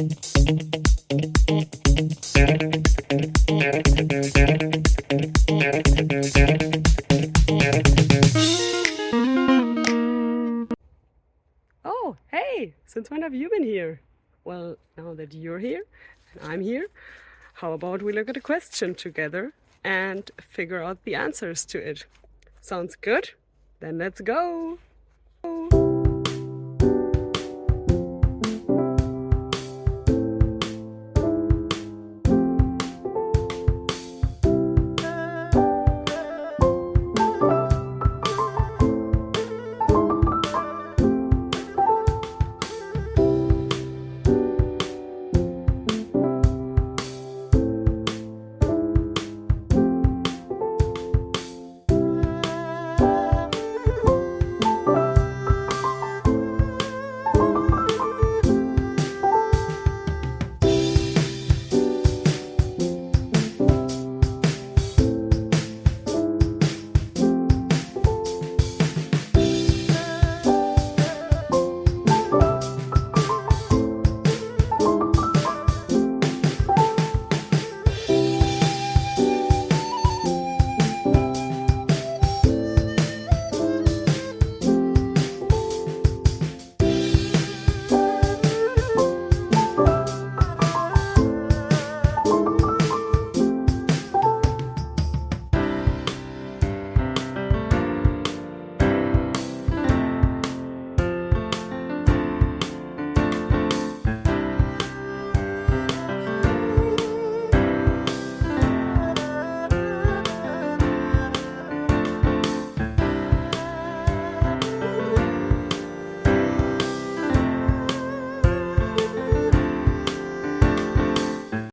Oh, hey, since when have you been here? Well, now that you're here and I'm here, how about we look at a question together and figure out the answers to it? Sounds good? Then let's go!